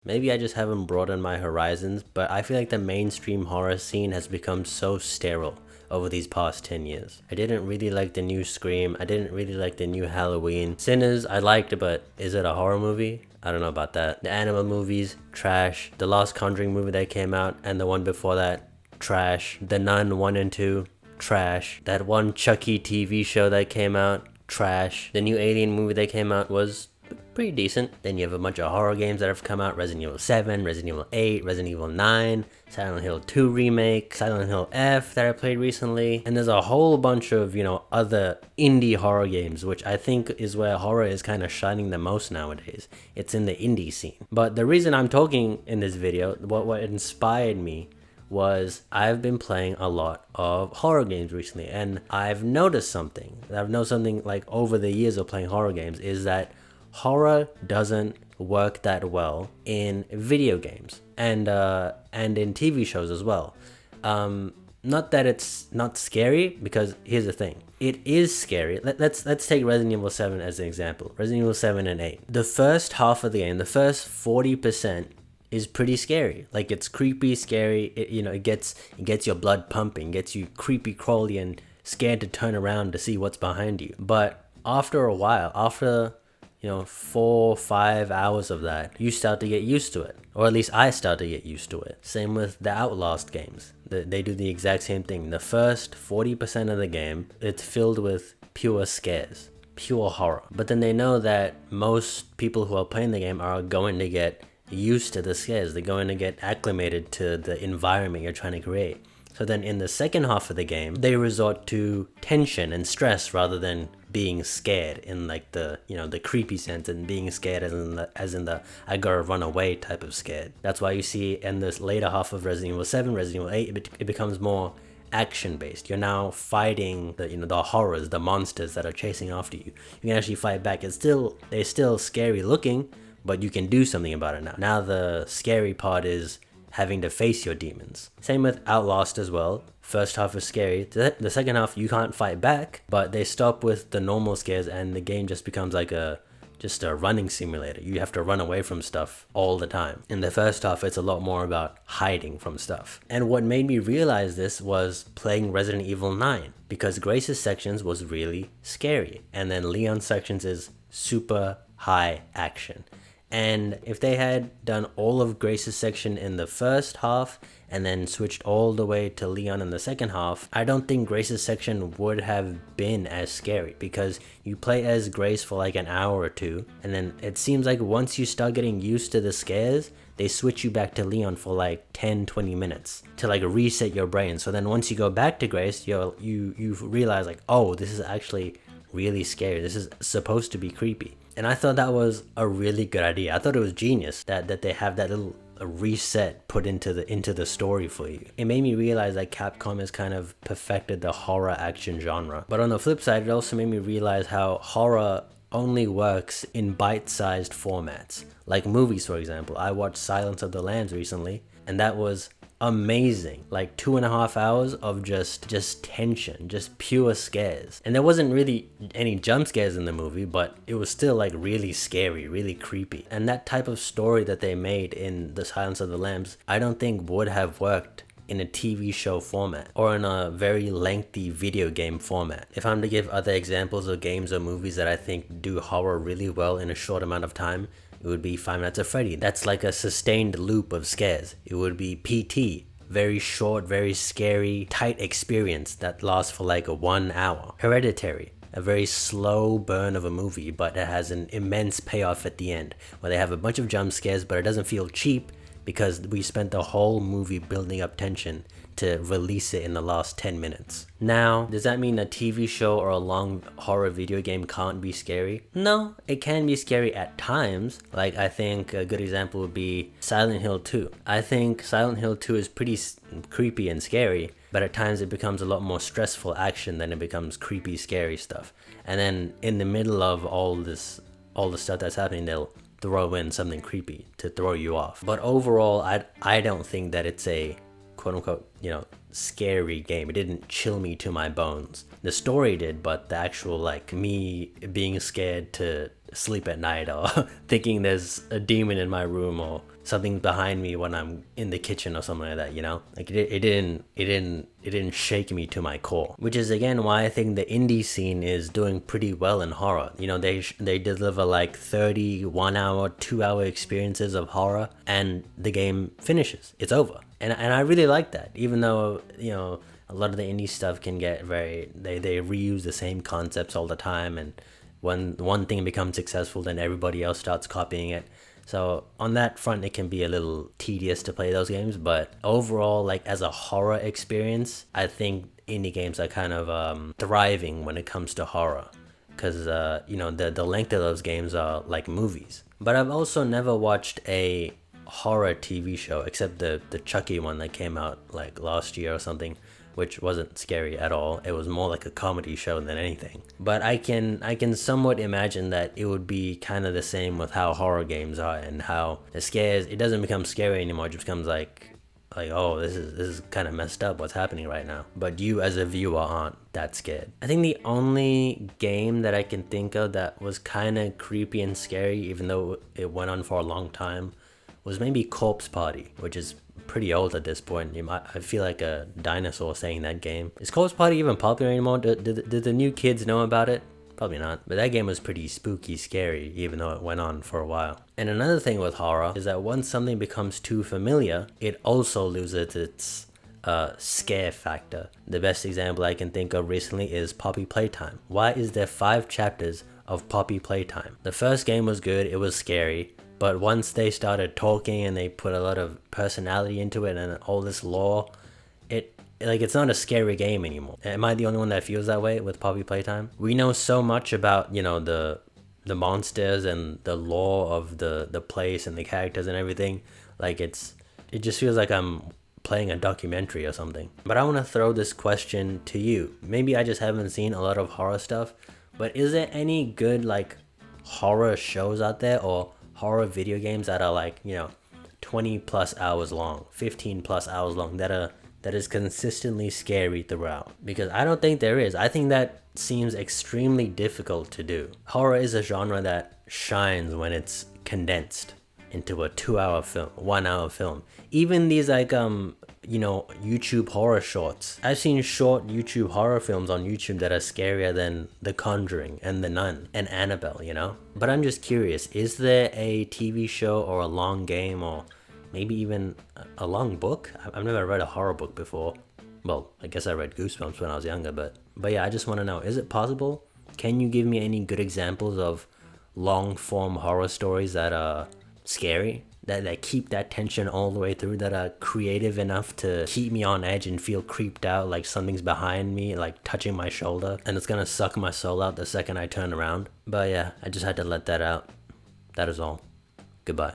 Maybe I just haven't broadened my horizons, but I feel like the mainstream horror scene has become so sterile over these past 10 years. I didn't really like the new Scream, I didn't really like the new Halloween. Sinners, I liked, but is it a horror movie? I don't know about that. The Annabelle movies, trash. The last Conjuring movie that came out, and the one before that, trash. The Nun 1 and 2, trash. That one Chucky TV show that came out, trash. The new Alien movie that came out was pretty decent. Then you have a bunch of horror games that have come out: Resident Evil 7, Resident Evil 8, Resident Evil 9, Silent Hill 2 remake, Silent Hill F that I played recently, and there's a whole bunch of, other indie horror games, which I think is where horror is kind of shining the most nowadays. It's in the indie scene. But the reason I'm talking in this video, what inspired me, was I've been playing a lot of horror games recently, and I've noticed something. Like over the years of playing horror games, is that horror doesn't work that well in video games and in TV shows as well. Not that it's not scary, because here's the thing. It is scary. Let's take Resident Evil 7 as an example. Resident Evil 7 and 8. The first half of the game, the first 40%, is pretty scary. Like, it's creepy, scary. It gets your blood pumping, gets you creepy crawly and scared to turn around to see what's behind you. But after a while, after 4 or 5 hours of that, you start to get used to it. Or at least I start to get used to it. Same with the Outlast games. They do the exact same thing. The first 40% of the game, it's filled with pure scares, pure horror. But then they know that most people who are playing the game are going to get used to the scares. They're going to get acclimated to the environment you're trying to create. So then in the second half of the game, they resort to tension and stress rather than being scared in like the creepy sense, and being scared as in the I gotta run away type of scared. That's why you see in this later half of Resident Evil 7, Resident Evil 8, it becomes more action based. You're now fighting the horrors, the monsters that are chasing after you. You can actually fight back. They're still scary looking, but you can do something about it now. Now the scary part is having to face your demons. Same with Outlast as well. First half is scary. The second half, you can't fight back, but they stop with the normal scares and the game just becomes like just a running simulator. You have to run away from stuff all the time. In the first half, it's a lot more about hiding from stuff. And what made me realize this was playing Resident Evil 9, because Grace's sections was really scary, and then Leon's sections is super high action. And if they had done all of Grace's section in the first half and then switched all the way to Leon in the second half, I don't think Grace's section would have been as scary, because you play as Grace for like an hour or two, and then it seems like once you start getting used to the scares, they switch you back to Leon for like 10-20 minutes to like reset your brain. So then once you go back to Grace, you realize like, oh, this is actually really scary. This is supposed to be creepy. And I thought that was a really good idea. I thought it was genius that they have that little reset put into the story for you. It made me realize that Capcom has kind of perfected the horror action genre. But on the flip side, it also made me realize how horror only works in bite-sized formats. Like movies, for example. I watched Silence of the Lambs recently, and that was amazing. Like 2.5 hours of just tension, just pure scares. And there wasn't really any jump scares in the movie, but it was still like really scary, really creepy. And that type of story that they made in The Silence of the Lambs, I don't think would have worked in a TV show format or in a very lengthy video game format. If I'm to give other examples of games or movies that I think do horror really well in a short amount of time, it would be Five Nights at Freddy. That's like a sustained loop of scares. It would be PT. Very short, very scary, tight experience that lasts for like 1 hour. Hereditary. A very slow burn of a movie, but it has an immense payoff at the end, where they have a bunch of jump scares, but it doesn't feel cheap because we spent the whole movie building up tension to release it in the last 10 minutes. Now, does that mean a TV show or a long horror video game can't be scary? No, it can be scary at times. Like, I think a good example would be Silent Hill 2. I think Silent Hill 2 is pretty creepy and scary, but at times it becomes a lot more stressful action than it becomes creepy, scary stuff. And then in the middle of all the stuff that's happening, they'll throw in something creepy to throw you off. But overall, I don't think that it's a quote-unquote, scary game. It didn't chill me to my bones. The story did, but the actual, like, me being scared to sleep at night or thinking there's a demon in my room or something behind me when I'm in the kitchen or something like that, you know? Like it didn't shake me to my core. Which is again why I think the indie scene is doing pretty well in horror. You know, they deliver like 31-hour, 2-hour experiences of horror and the game finishes. It's over. And I really like that. Even though, you know, a lot of the indie stuff can get very they reuse the same concepts all the time, and when one thing becomes successful then everybody else starts copying it. So on that front, it can be a little tedious to play those games, but overall, like as a horror experience, I think indie games are kind of thriving when it comes to horror, because you know the length of those games are like movies. But I've also never watched a horror TV show except the Chucky one that came out like last year or something, which wasn't scary at all. It was more like a comedy show than anything. But I can somewhat imagine that it would be kind of the same with how horror games are, and how it doesn't become scary anymore. It just becomes like oh, this is kind of messed up what's happening right now. But you as a viewer aren't that scared. I think the only game that I can think of that was kind of creepy and scary, even though it went on for a long time, was maybe Corpse Party, which is pretty old at this point. I feel like a dinosaur saying that game. Is Corpse Party even popular anymore? Did the new kids know about it? Probably not. But that game was pretty spooky scary, even though it went on for a while. And another thing with horror is that once something becomes too familiar, it also loses its scare factor. The best example I can think of recently is Poppy Playtime. Why is there 5 chapters of Poppy Playtime? The first game was good, it was scary. But once they started talking and they put a lot of personality into it and all this lore, it's not a scary game anymore. Am I the only one that feels that way with Poppy Playtime? We know so much about, you know, the monsters and the lore of the place and the characters and everything. Like it just feels like I'm playing a documentary or something. But I want to throw this question to you. Maybe I just haven't seen a lot of horror stuff, but is there any good like horror shows out there or horror video games that are like, you know, 20 plus hours long, 15 plus hours long, that is consistently scary throughout? Because I don't think there is. I think that seems extremely difficult to do. Horror is a genre that shines when it's condensed into a 2-hour film, 1-hour film. Even these like you know, YouTube horror shorts. I've seen short YouTube horror films on YouTube that are scarier than The Conjuring and The Nun and Annabelle, you know? But I'm just curious, is there a TV show or a long game or maybe even a long book? I've never read a horror book before. Well, I guess I read Goosebumps when I was younger, but yeah, I just want to know, is it possible? Can you give me any good examples of long form horror stories that are scary? That keep that tension all the way through, that are creative enough to keep me on edge and feel creeped out, like something's behind me, like touching my shoulder, and it's gonna suck my soul out the second I turn around. But yeah, I just had to let that out. That is all. Goodbye.